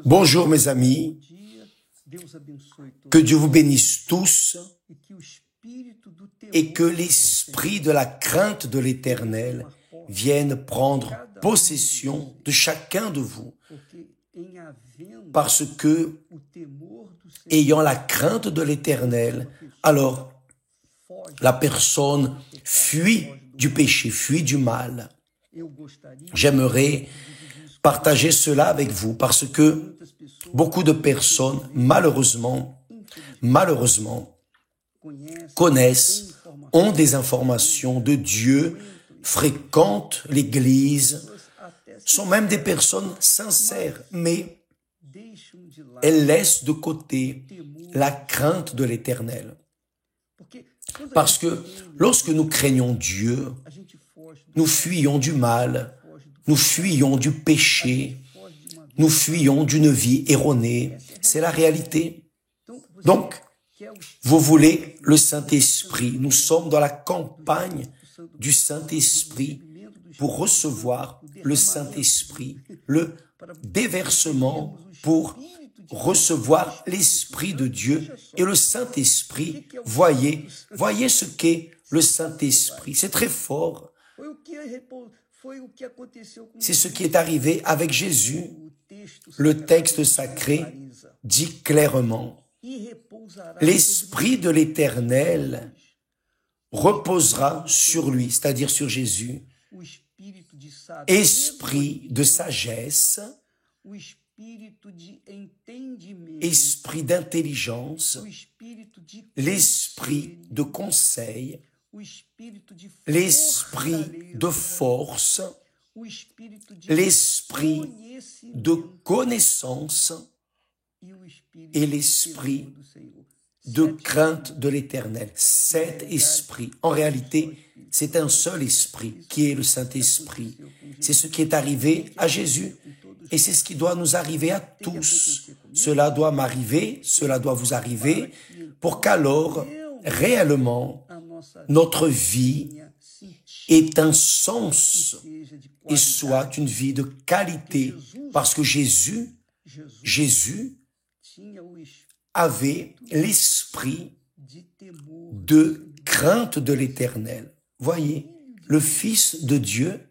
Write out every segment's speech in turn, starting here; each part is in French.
Bonjour mes amis, que Dieu vous bénisse tous et que l'esprit de la crainte de l'Éternel vienne prendre possession de chacun de vous. Parce que, ayant la crainte de l'Éternel, alors la personne fuit du péché, fuit du mal. J'aimerais partager cela avec vous parce que beaucoup de personnes, malheureusement, connaissent, ont des informations de Dieu, fréquentent l'Église, sont même des personnes sincères, mais elles laissent de côté la crainte de l'Éternel. Parce que lorsque nous craignons Dieu, nous fuyons du mal, nous fuyons du péché, nous fuyons d'une vie erronée. C'est la réalité. Donc, vous voulez le Saint-Esprit. Nous sommes dans la campagne du Saint-Esprit pour recevoir le Saint-Esprit, le déversement pour recevoir l'Esprit de Dieu et le Saint-Esprit. Voyez ce qu'est le Saint-Esprit. C'est très fort. C'est ce qui est arrivé avec Jésus. Le texte sacré dit clairement, l'Esprit de l'Éternel reposera sur lui, c'est-à-dire sur Jésus, esprit de sagesse, esprit d'intelligence, l'esprit de conseil, l'esprit de force, l'esprit de connaissance et l'esprit de crainte de l'Éternel. Cet esprit, en réalité, c'est un seul esprit qui est le Saint-Esprit. C'est ce qui est arrivé à Jésus et c'est ce qui doit nous arriver à tous. Cela doit m'arriver, cela doit vous arriver pour qu'alors, réellement, notre vie ait un sens et soit une vie de qualité parce que Jésus avait l'esprit de crainte de l'Éternel. Voyez, le Fils de Dieu,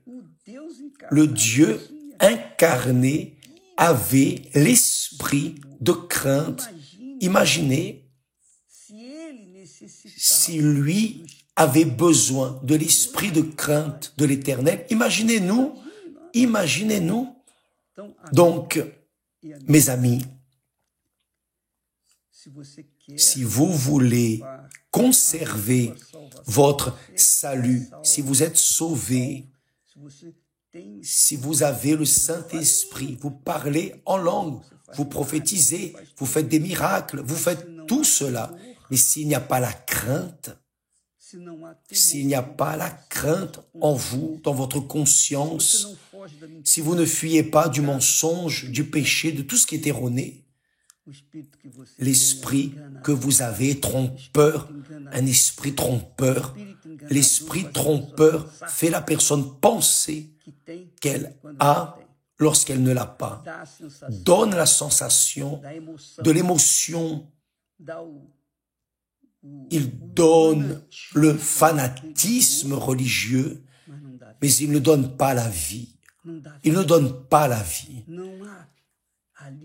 le Dieu incarné, avait l'esprit de crainte. Imaginez si lui avait besoin de l'esprit de crainte de l'Éternel. Imaginez-nous. Donc, mes amis, si vous voulez conserver votre salut, si vous êtes sauvés, si vous avez le Saint-Esprit, vous parlez en langue, vous prophétisez, vous faites des miracles, vous faites tout cela. Mais s'il n'y a pas la crainte, s'il n'y a pas la crainte en vous, dans votre conscience, si vous ne fuyez pas du mensonge, du péché, de tout ce qui est erroné, l'esprit que vous avez est trompeur, un esprit trompeur. L'esprit trompeur fait la personne penser qu'elle a lorsqu'elle ne l'a pas. Donne la sensation de l'émotion. Il donne le fanatisme religieux, mais il ne donne pas la vie. Il ne donne pas la vie.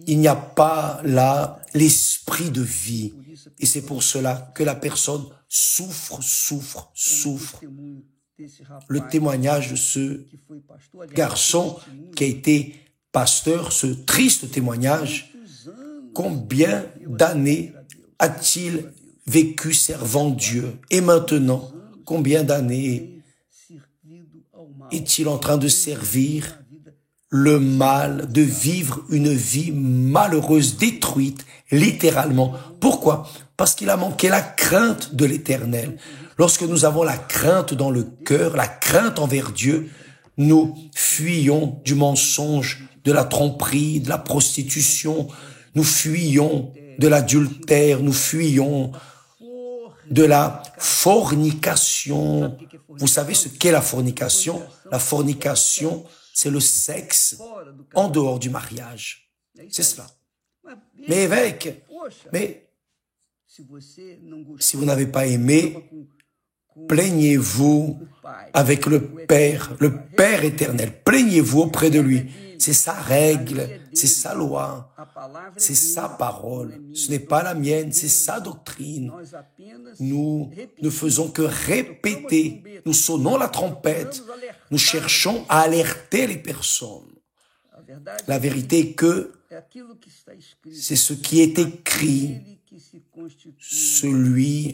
Il n'y a pas là l'esprit de vie. Et c'est pour cela que la personne souffre. Le témoignage de ce garçon qui a été pasteur, ce triste témoignage, combien d'années a-t-il vécu servant Dieu? Et maintenant, combien d'années est-il en train de servir le mal, de vivre une vie malheureuse, détruite, littéralement? Pourquoi? Parce qu'il a manqué la crainte de l'Éternel. Lorsque nous avons la crainte dans le cœur, la crainte envers Dieu, nous fuyons du mensonge, de la tromperie, de la prostitution, nous fuyons de l'adultère, nous fuyons de la fornication. Vous savez ce qu'est la fornication? La fornication, c'est le sexe en dehors du mariage. C'est cela. Mais évêque, mais si vous n'avez pas aimé, plaignez-vous avec le Père éternel. Plaignez-vous auprès de lui. C'est sa règle, c'est sa loi, c'est sa parole. Ce n'est pas la mienne, c'est sa doctrine. Nous ne faisons que répéter. Nous sonnons la trompette. Nous cherchons à alerter les personnes. La vérité est que c'est ce qui est écrit. Celui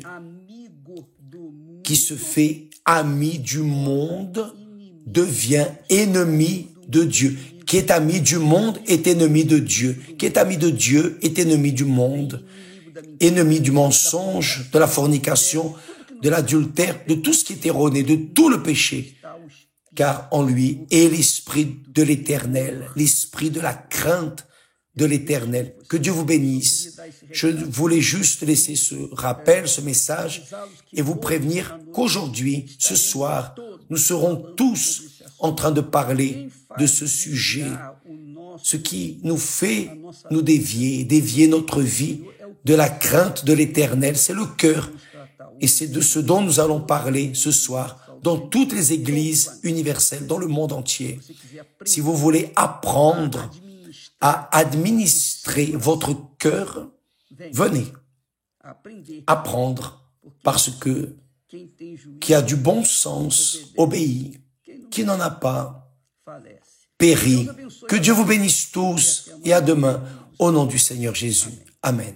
qui se fait ami du monde devient ennemi de Dieu. Qui est ami du monde est ennemi de Dieu. Qui est ami de Dieu est ennemi du monde, ennemi du mensonge, de la fornication, de l'adultère, de tout ce qui est erroné, de tout le péché. Car en lui est l'esprit de l'Éternel, l'esprit de la crainte de l'Éternel. Que Dieu vous bénisse. Je voulais juste laisser ce rappel, ce message, et vous prévenir qu'aujourd'hui, ce soir, nous serons tous en train de parler de ce sujet, ce qui nous fait nous dévier notre vie de la crainte de l'Éternel. C'est le cœur. Et c'est de ce dont nous allons parler ce soir dans toutes les églises universelles, dans le monde entier. Si vous voulez apprendre à administrer votre cœur, venez apprendre, parce que qui a du bon sens obéit, qui n'en a pas périt. Que Dieu vous bénisse tous et à demain au nom du Seigneur Jésus. Amen.